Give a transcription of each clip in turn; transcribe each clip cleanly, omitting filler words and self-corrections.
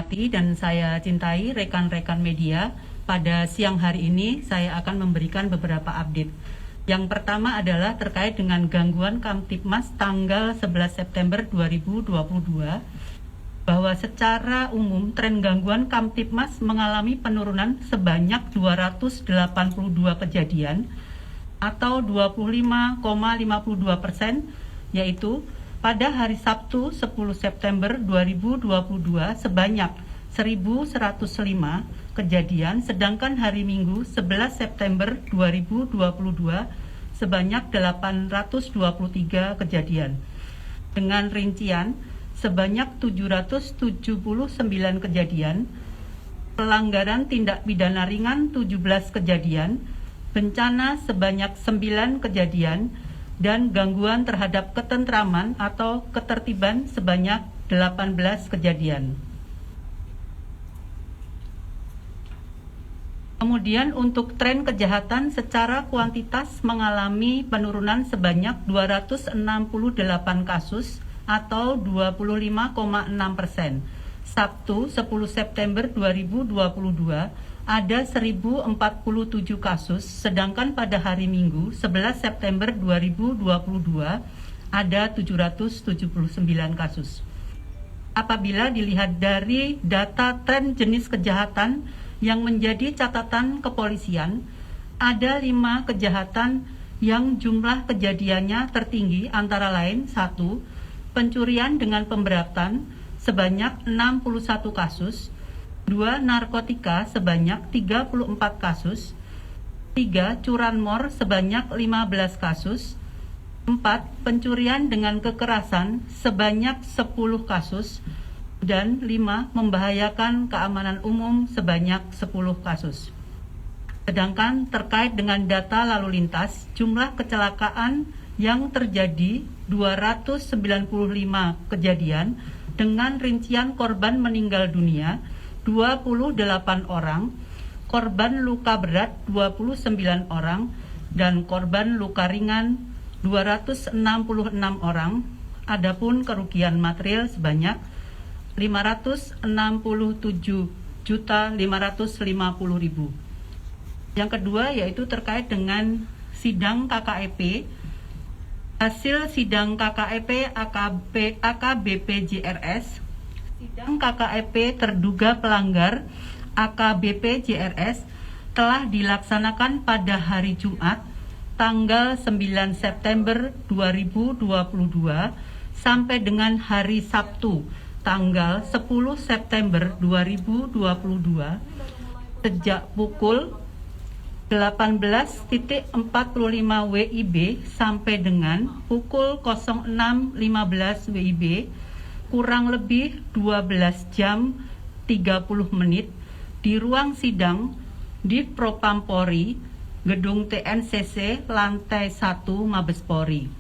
hormati dan saya cintai rekan-rekan media, pada siang hari ini saya akan memberikan beberapa update. Yang pertama adalah terkait dengan gangguan Kamtibmas tanggal 11 September 2022, bahwa secara umum tren gangguan Kamtibmas mengalami penurunan sebanyak 282 kejadian atau 25,52%, yaitu pada hari Sabtu 10 September 2022 sebanyak 1.105 kejadian, sedangkan hari Minggu 11 September 2022 sebanyak 823 kejadian. Dengan rincian sebanyak 779 kejadian, pelanggaran tindak pidana ringan 17 kejadian, bencana sebanyak 9 kejadian, dan gangguan terhadap ketentraman atau ketertiban sebanyak 18 kejadian. Kemudian untuk tren kejahatan secara kuantitas mengalami penurunan sebanyak 268 kasus atau 25,6%. Sabtu 10 September 2022 ada 1.047 kasus, sedangkan pada hari Minggu 11 September 2022 ada 779 kasus. Apabila dilihat dari data tren jenis kejahatan yang menjadi catatan kepolisian, ada 5 kejahatan yang jumlah kejadiannya tertinggi, antara lain 1. Pencurian dengan pemberatan sebanyak 61 kasus, 2. Narkotika sebanyak 34 kasus, 3. Curanmor sebanyak 15 kasus, 4. Pencurian dengan kekerasan sebanyak 10 kasus, dan 5. Membahayakan keamanan umum sebanyak 10 kasus. Sedangkan terkait dengan data lalu lintas, jumlah kecelakaan yang terjadi 295 kejadian dengan rincian korban meninggal dunia 28 orang, korban luka berat 29 orang, dan korban luka ringan 266 orang. Adapun kerugian material sebanyak 567.550.000. Yang kedua yaitu terkait dengan sidang KKEP. Hasil sidang KKEP AKBP JRS, sidang KKEP terduga pelanggar AKBP JRS telah dilaksanakan pada hari Jumat tanggal 9 September 2022 sampai dengan hari Sabtu tanggal 10 September 2022 sejak pukul 18.45 WIB sampai dengan pukul 06.15 WIB, kurang lebih 12 jam 30 menit di ruang sidang di Propampori, Gedung TNCC, lantai 1 Mabes Polri.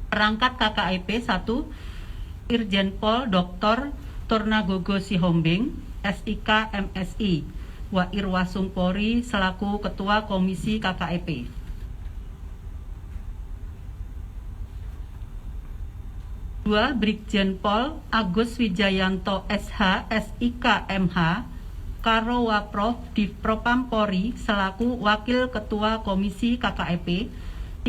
Perangkat KKIP 1, Irjen Pol Dr. Tornagogo Sihombing, SIK MSI, Wairwasum Polri selaku Ketua Komisi KKEP. 2. Brigjen Pol Agus Wijayanto SH, SIK MH, Karo Waprov di Propam Polri selaku Wakil Ketua Komisi KKEP.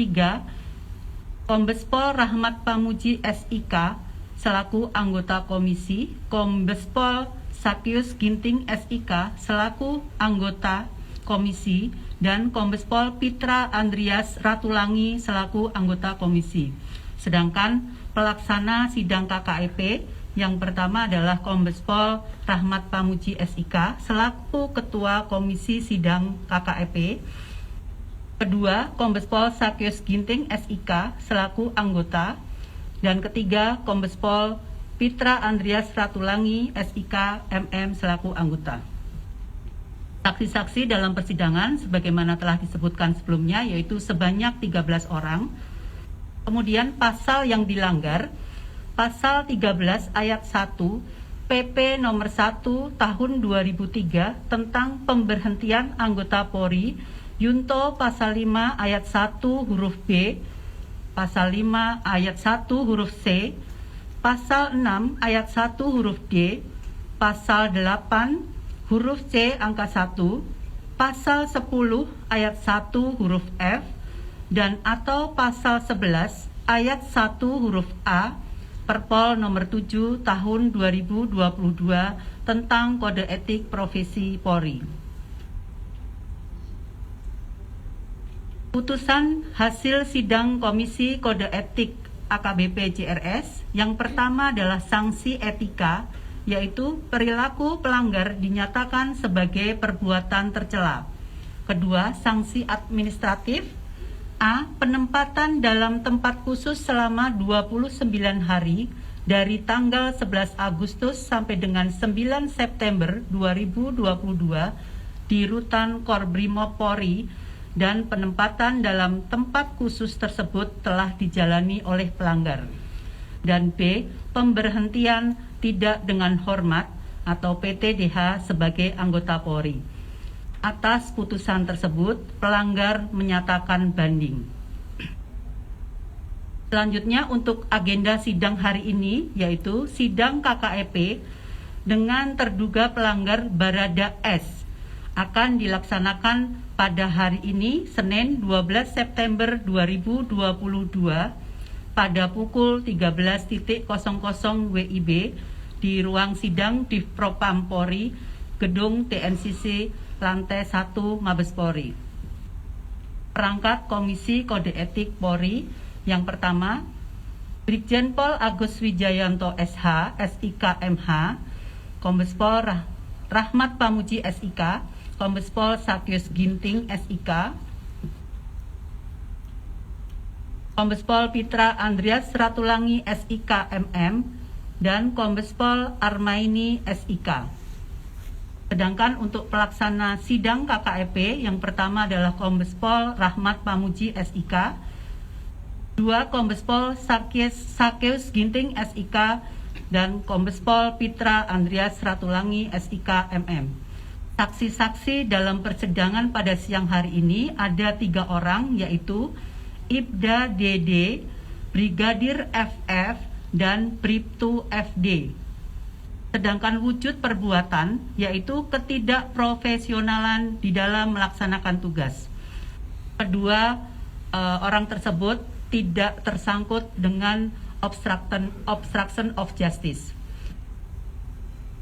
3. Kombes Pol Rahmat Pamuji SIK selaku anggota komisi, Kombes Pol Sakyus Ginting SIK selaku anggota komisi, dan Kombes Pol Pitra Andrias Ratulangi selaku anggota komisi. Sedangkan pelaksana sidang KKEP yang pertama adalah Kombes Pol Rahmat Pamuji SIK selaku Ketua Komisi Sidang KKEP. Kedua, Kombes Pol Sakyus Ginting SIK selaku anggota. Dan ketiga, Kombes Pol Pitra Andrias Ratulangi SIK MM selaku anggota. Saksi-saksi dalam persidangan sebagaimana telah disebutkan sebelumnya yaitu sebanyak 13 orang. Kemudian pasal yang dilanggar, pasal 13 ayat 1 PP nomor 1 tahun 2003 tentang pemberhentian anggota Polri, Yunto pasal 5 ayat 1 huruf B, pasal 5 ayat 1 huruf C, pasal 6 ayat 1 huruf D, pasal 8 huruf C angka 1, pasal 10 ayat 1 huruf F, dan atau pasal 11 ayat 1 huruf A Perpol nomor 7 tahun 2022 tentang Kode Etik Profesi Polri. Putusan hasil sidang Komisi Kode Etik AKBP JRS yang pertama adalah sanksi etika, yaitu perilaku pelanggar dinyatakan sebagai perbuatan tercela. Kedua, sanksi administratif. A. Penempatan dalam tempat khusus selama 29 hari dari tanggal 11 Agustus sampai dengan 9 September 2022 di Rutan Korbrimob Polri, dan penempatan dalam tempat khusus tersebut telah dijalani oleh pelanggar. Dan B. Pemberhentian tidak dengan hormat atau PTDH sebagai anggota Polri. Atas putusan tersebut, pelanggar menyatakan banding. Selanjutnya untuk agenda sidang hari ini, yaitu sidang KKEP dengan terduga pelanggar Barada S akan dilaksanakan pada hari ini, Senin 12 September 2022 pada pukul 13.00 WIB di ruang sidang Divpropam Polri, Gedung TNCC lantai 1 Mabes Polri. Perangkat Komisi Kode Etik Polri yang pertama, Brigjen Pol Agus Wijayanto SH, SIK MH, Kombes Pol Rahmat Pamuji SIK, Kombes Pol Sakyus Ginting SIK, Kombes Pol Pitra Andreas Ratulangi SIK MM, dan Kombes Pol Armaini SIK. Sedangkan untuk pelaksana sidang KKEP yang pertama adalah Kombes Pol Rahmat Pamuji SIK, 2 Kombes Pol Sakyus Ginting SIK, dan Kombes Pol Pitra Andreas Ratulangi SIK MM. Saksi-saksi dalam persidangan pada siang hari ini ada 3 orang, yaitu Ibda DD, Brigadir FF, dan Bribtu FD. Sedangkan wujud perbuatan yaitu ketidakprofesionalan di dalam melaksanakan tugas. Kedua orang tersebut tidak tersangkut dengan obstruction of justice.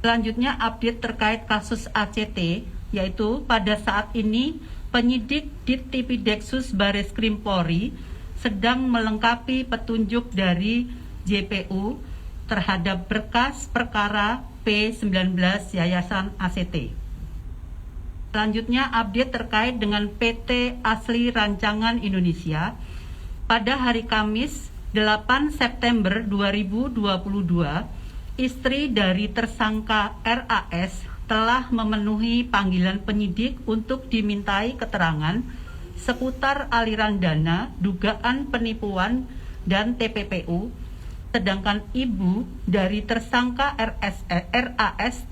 Selanjutnya update terkait kasus ACT, yaitu pada saat ini penyidik Dittipideksus Bareskrim Polri sedang melengkapi petunjuk dari JPU terhadap berkas perkara P19 Yayasan ACT. Selanjutnya update terkait dengan PT Asli Rancangan Indonesia. Pada hari Kamis 8 September 2022, istri dari tersangka RAS telah memenuhi panggilan penyidik untuk dimintai keterangan seputar aliran dana, dugaan penipuan, dan TPPU. Sedangkan ibu dari tersangka RAS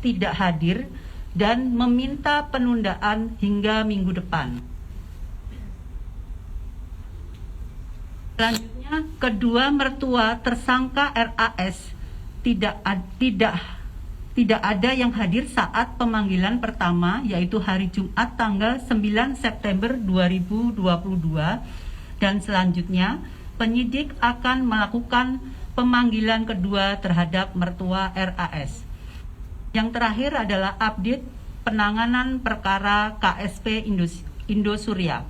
tidak hadir dan meminta penundaan hingga minggu depan. Selanjutnya, kedua mertua tersangka RAS tidak ada yang hadir saat pemanggilan pertama, yaitu hari Jumat tanggal 9 September 2022, dan selanjutnya penyidik akan melakukan pemanggilan kedua terhadap mertua RAS. Yang terakhir adalah update penanganan perkara KSP Indosuria.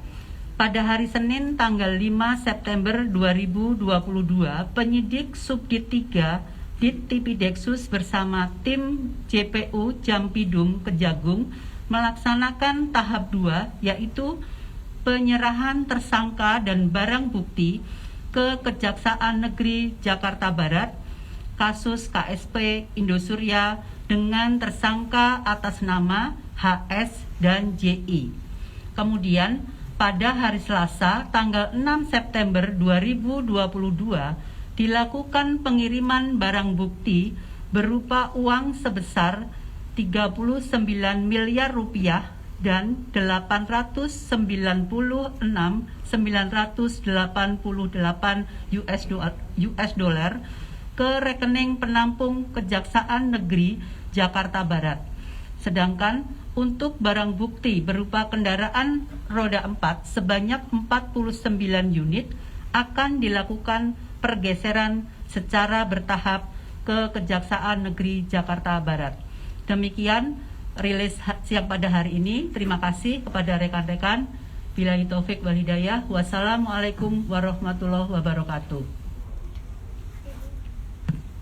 Pada hari Senin tanggal 5 September 2022, penyidik Subdit 3 Dittipideksus bersama tim JPU Jampidum Kejagung melaksanakan tahap 2, yaitu penyerahan tersangka dan barang bukti ke Kejaksaan Negeri Jakarta Barat kasus KSP Indosuria dengan tersangka atas nama HS dan JI. Kemudian pada hari Selasa tanggal 6 September 2022 dilakukan pengiriman barang bukti berupa uang sebesar 39 miliar rupiah dan 896.988 US dollar ke rekening penampung Kejaksaan Negeri Jakarta Barat. Sedangkan untuk barang bukti berupa kendaraan roda 4 sebanyak 49 unit akan dilakukan pergeseran secara bertahap ke Kejaksaan Negeri Jakarta Barat. Demikian rilis siang pada hari ini. Terima kasih kepada rekan-rekan. Billahi taufik wal hidayah. Wassalamualaikum warahmatullahi wabarakatuh.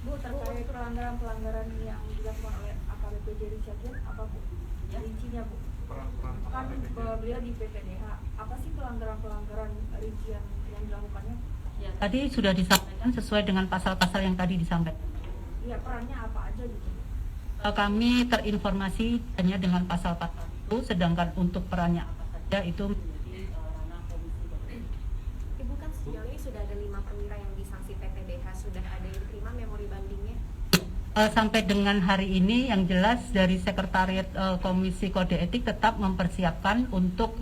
Bu, terkait pelanggaran-pelanggaran yang dilakukan oleh AKBP Jerry Syakian, apa Bu? Rincinya Bu? Kan beliau di PPDH, apa sih pelanggaran-pelanggaran rincian yang dilakukannya? Ya, tadi sudah disampaikan sesuai dengan pasal-pasal yang tadi disampaikan. Iya, perannya apa aja gitu? Kami terinformasi hanya dengan pasal-pasal itu, sedangkan untuk perannya apa saja itu menjadi ranah komisi. Ibu, kan sejauh ini sudah ada 5 perwira yang disanksi PPDH, sudah ada yang diterima memori bandingnya? Sampai dengan hari ini yang jelas dari Sekretariat Komisi Kode Etik tetap mempersiapkan untuk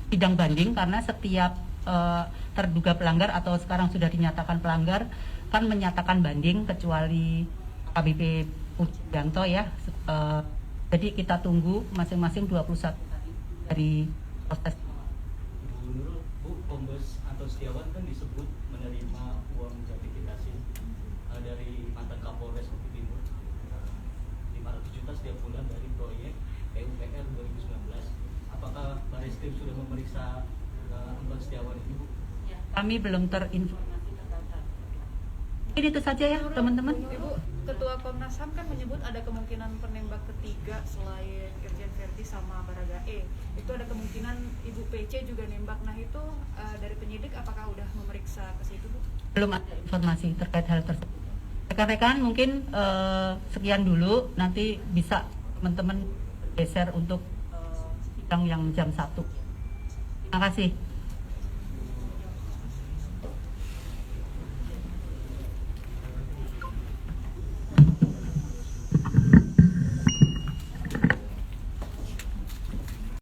sidang banding, karena setiap terduga pelanggar atau sekarang sudah dinyatakan pelanggar kan menyatakan banding, kecuali KBP Pujianto ya. Jadi kita tunggu masing-masing 21 hari dari proses. Bu Nurul, Bu, Kombes Anton Setiawan kan disebut menerima uang gratifikasi dari mantan Kapolres Bukit Timur 500 juta setiap bulan dari proyek PUPR 2019. Apakah Barreskrim sudah memeriksa Anton Setiawan ini, Bu? Ya, kami belum terinformasi tentang hal ini. Itu saja ya teman-teman. Ibu, Ketua Komnas HAM kan menyebut ada kemungkinan penembak ketiga selain Irjen Verdi sama Baradae. Itu ada kemungkinan Ibu PC juga nembak. Nah itu dari penyidik apakah udah memeriksa ke situ, Bu? Belum ada informasi terkait hal tersebut. Rekan-rekan mungkin sekian dulu, nanti bisa teman-teman geser untuk sidang yang jam 1. Terima kasih.